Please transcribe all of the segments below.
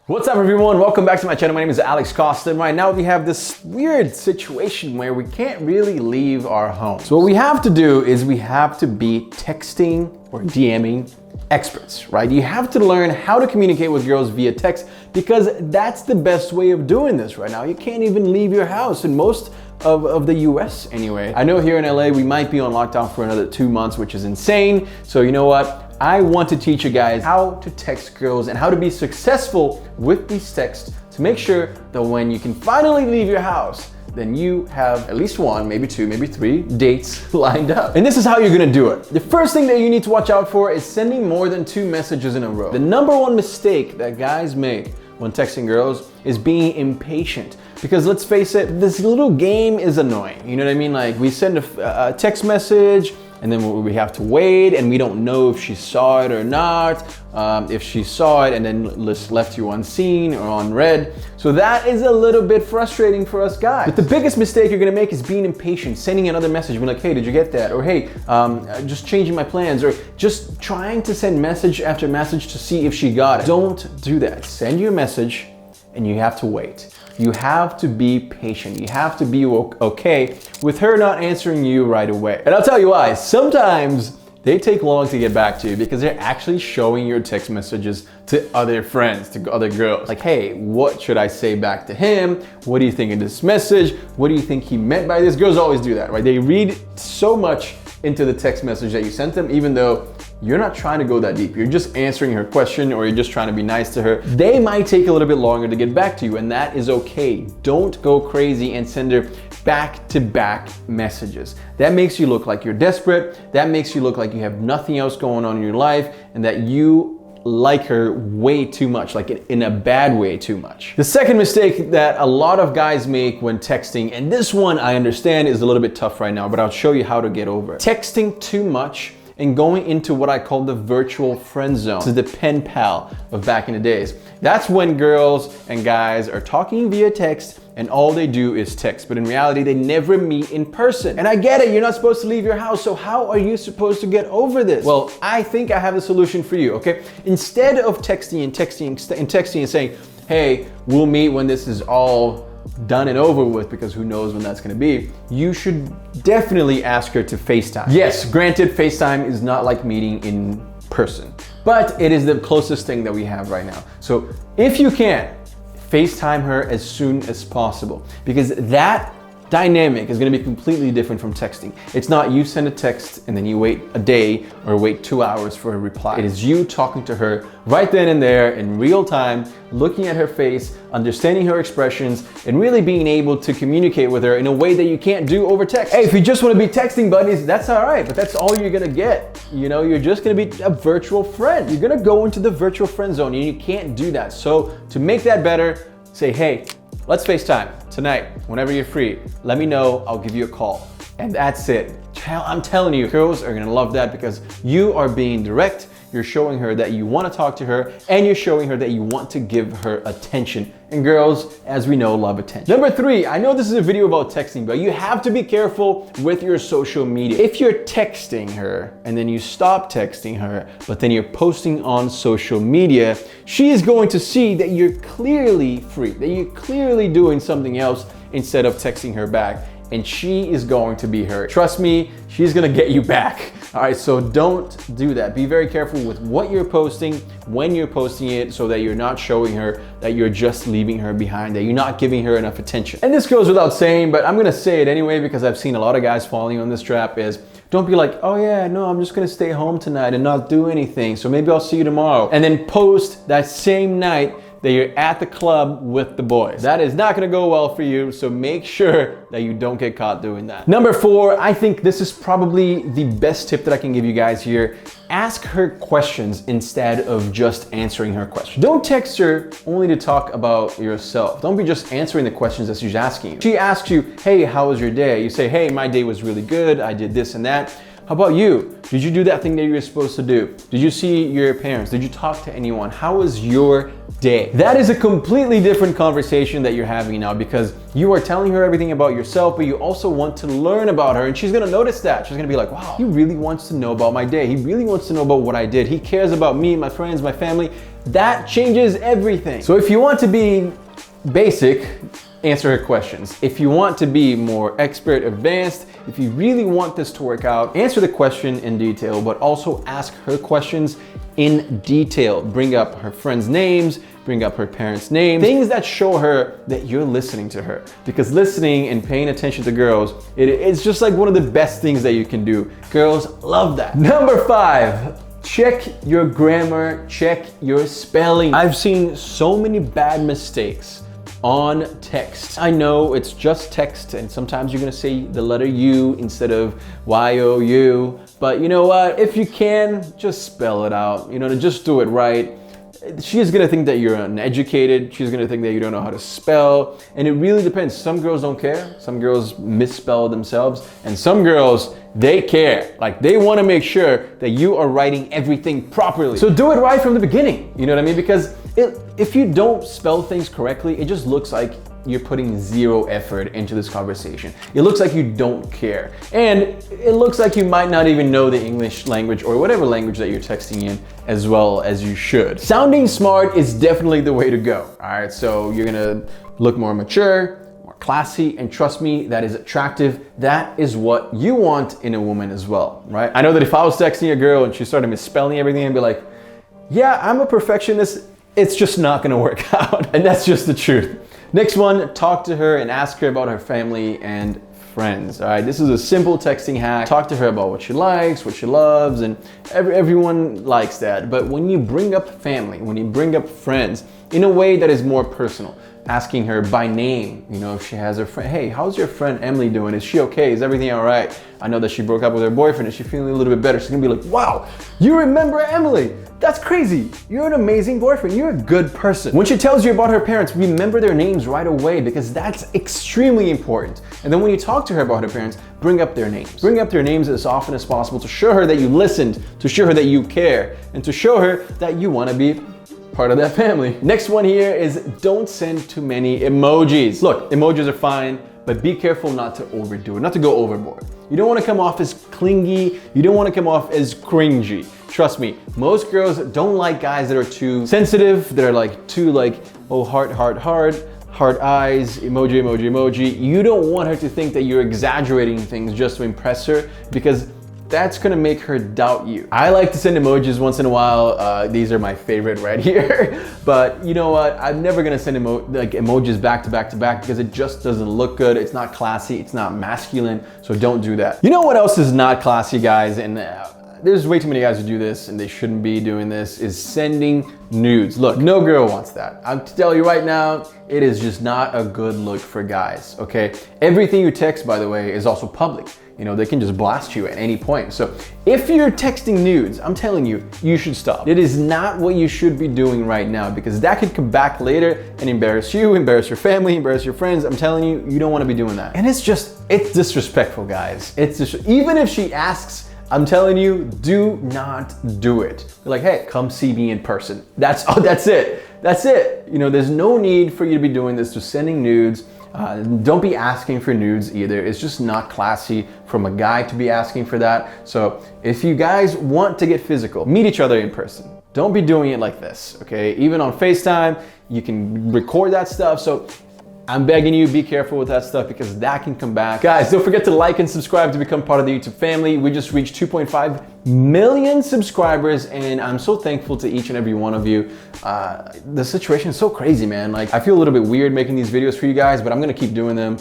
What's up everyone? Welcome back to my channel. My name is Alex Costa, and right now we have this weird situation where we can't really leave our home. So what we have to do is we have to be texting or DMing experts, right? You have to learn how to communicate with girls via text because that's the best way of doing this right now. You can't even leave your house in most of the US anyway. I know here in LA we might be on lockdown for another 2 months, which is insane. So you know what? I want to teach you guys how to text girls and how to be successful with these texts to make sure that when you can finally leave your house, then you have at least one, maybe two, maybe three dates lined up. And this is how you're gonna do it. The first thing that you need to watch out for is sending more than 2 messages in a row. The number one mistake that guys make when texting girls is being impatient. Because let's face it, this little game is annoying. You know what I mean? Like we send a text message, and then we have to wait, and we don't know if she saw it or not, if she saw it and then left you unseen or unread. So that is a little bit frustrating for us guys. But the biggest mistake you're gonna make is being impatient, sending another message, being like, hey, did you get that? Or hey, just changing my plans, or just trying to send message after message to see if she got it. Don't do that. Send your message and you have to wait. You have to be patient. You have to be okay with her not answering you right away. And I'll tell you why. Sometimes they take long to get back to you because they're actually showing your text messages to other friends, to other girls. Like, hey, what should I say back to him? What do you think of this message? What do you think he meant by this? Girls always do that, right? They read so much into the text message that you sent them, even though you're not trying to go that deep. You're just answering her question, or you're just trying to be nice to her. They might take a little bit longer to get back to you, and that is okay. Don't go crazy and send her back-to-back messages. That makes you look like you're desperate. That makes you look like you have nothing else going on in your life, and that you like her way too much, like in a bad way too much. The second mistake that a lot of guys make when texting, and this one I understand is a little bit tough right now, but I'll show you how to get over it. Texting too much and going into what I call the virtual friend zone. This is the pen pal of back in the days. That's when girls and guys are talking via text and all they do is text, but in reality, they never meet in person. And I get it, you're not supposed to leave your house, so how are you supposed to get over this? Well, I think I have a solution for you, okay? Instead of texting and saying, hey, we'll meet when this is all done and over with, because who knows when that's gonna be, you should definitely ask her to FaceTime. Yes, granted, FaceTime is not like meeting in person, but it is the closest thing that we have right now. So if you can, FaceTime her as soon as possible, because that dynamic is gonna be completely different from texting. It's not you send a text and then you wait a day or wait 2 hours for a reply. It is you talking to her right then and there in real time, looking at her face, understanding her expressions, and really being able to communicate with her in a way that you can't do over text. Hey, if you just wanna be texting buddies, that's all right, but that's all you're gonna get. You know, you're just gonna be a virtual friend. You're gonna go into the virtual friend zone, and you can't do that. So to make that better, say, hey, let's FaceTime tonight, whenever you're free. Let me know, I'll give you a call. And that's it. I'm telling you, girls are gonna love that because you are being direct, you're showing her that you wanna talk to her, and you're showing her that you want to give her attention. And girls, as we know, love attention. Number 3, I know this is a video about texting, but you have to be careful with your social media. If you're texting her and then you stop texting her, but then you're posting on social media, she is going to see that you're clearly free, that you're clearly doing something else instead of texting her back. And she is going to be hurt. Trust me, she's gonna get you back. All right, so don't do that. Be very careful with what you're posting, when you're posting it, so that you're not showing her that you're just leaving her behind, that you're not giving her enough attention. And this goes without saying, but I'm gonna say it anyway because I've seen a lot of guys falling on this trap is, don't be like, oh yeah, no, I'm just gonna stay home tonight and not do anything, so maybe I'll see you tomorrow. And then post that same night that you're at the club with the boys. That is not gonna go well for you, so make sure that you don't get caught doing that. Number 4, I think this is probably the best tip that I can give you guys here. Ask her questions instead of just answering her questions. Don't text her only to talk about yourself. Don't be just answering the questions that she's asking you. She asks you, hey, how was your day? You say, hey, my day was really good, I did this and that. How about you? Did you do that thing that you were supposed to do? Did you see your parents? Did you talk to anyone? How was your day? That is a completely different conversation that you're having now, because you are telling her everything about yourself, but you also want to learn about her, and she's gonna notice that. She's gonna be like, wow, he really wants to know about my day. He really wants to know about what I did. He cares about me, my friends, my family. That changes everything. So if you want to be basic, answer her questions. If you want to be more expert, advanced, if you really want this to work out, answer the question in detail, but also ask her questions in detail. Bring up her friends' names, bring up her parents' names, things that show her that you're listening to her. Because listening and paying attention to girls, it's just like one of the best things that you can do. Girls love that. Number 5. Check your grammar, check your spelling. I've seen so many bad mistakes on text. I know it's just text, and sometimes you're gonna say the letter U instead of Y-O-U, but you know what? If you can, just spell it out, you know, just do it right. She's gonna think that you're uneducated. She's gonna think that you don't know how to spell. And it really depends. Some girls don't care. Some girls misspell themselves. And some girls, they care. Like, they wanna make sure that you are writing everything properly. So do it right from the beginning. You know what I mean? Because if you don't spell things correctly, it just looks like you're putting zero effort into this conversation. It looks like you don't care. And it looks like you might not even know the English language or whatever language that you're texting in as well as you should. Sounding smart is definitely the way to go. All right, so you're gonna look more mature, more classy, and trust me, that is attractive. That is what you want in a woman as well, right? I know that if I was texting a girl and she started misspelling everything, I'd be like, yeah, I'm a perfectionist. It's just not gonna work out. And that's just the truth. Next one, talk to her and ask her about her family and friends. All right, this is a simple texting hack. Talk to her about what she likes, what she loves, and everyone likes that. But when you bring up family, when you bring up friends in a way that is more personal, asking her by name, you know, if she has a friend, hey, how's your friend Emily doing? Is she okay? Is everything all right? I know that she broke up with her boyfriend. Is she feeling a little bit better? She's gonna be like, wow, you remember Emily. That's crazy. You're an amazing boyfriend. You're a good person. When she tells you about her parents, remember their names right away, because that's extremely important. And then when you talk to her about her parents, bring up their names. Bring up their names as often as possible to show her that you listened, to show her that you care, and to show her that you want to be part of that family. Next one here is don't send too many emojis. Look, emojis are fine, but be careful not to overdo it, not to go overboard. You don't want to come off as clingy. You don't want to come off as cringy. Trust me, most girls don't like guys that are too sensitive, that are like too like, oh, heart eyes, emoji, emoji, emoji. You don't want her to think that you're exaggerating things just to impress her, because that's gonna make her doubt you. I like to send emojis once in a while. These are my favorite right here. But you know what? I'm never gonna send emojis back to back to back, because it just doesn't look good. It's not classy, it's not masculine, so don't do that. You know what else is not classy, guys? And there's way too many guys who do this, and they shouldn't be doing this, is sending nudes. Look, no girl wants that. I'm to tell you right now, it is just not a good look for guys, okay? Everything you text, by the way, is also public. You know, they can just blast you at any point. So if you're texting nudes, I'm telling you, you should stop. It is not what you should be doing right now, because that could come back later and embarrass you, embarrass your family, embarrass your friends. I'm telling you, you don't want to be doing that. And it's disrespectful, guys. Even if she asks, I'm telling you, do not do it. You're like, hey, come see me in person. That's it. That's it. You know, there's no need for you to be doing this, just sending nudes. Don't be asking for nudes either. It's just not classy from a guy to be asking for that. So if you guys want to get physical, meet each other in person. Don't be doing it like this, okay? Even on FaceTime, you can record that stuff. So I'm begging you, be careful with that stuff, because that can come back. Guys, don't forget to like and subscribe to become part of the YouTube family. We just reached 2.5 million subscribers, and I'm so thankful to each and every one of you. The situation is so crazy, man. Like, I feel a little bit weird making these videos for you guys, but I'm gonna keep doing them.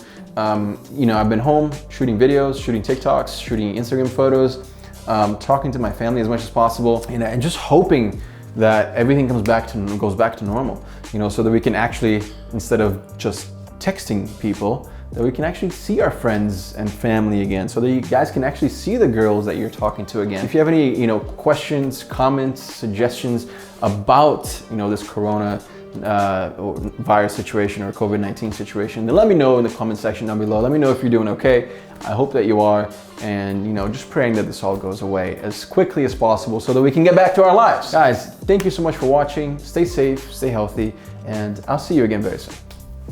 You know, I've been home shooting videos, shooting TikToks, shooting Instagram photos, talking to my family as much as possible, and just hoping that everything goes back to normal, you know, so that we can actually, instead of just texting people, that we can actually see our friends and family again, so that you guys can actually see the girls that you're talking to again. If you have any, you know, questions, comments, suggestions about, you know, this Corona virus situation or COVID-19 situation, then let me know in the comment section down below. Let me know if you're doing okay. I hope that you are, and just praying that this all goes away as quickly as possible so that we can get back to our lives. Guys, thank you so much for watching. Stay safe, stay healthy, and I'll see you again very soon.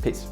Peace.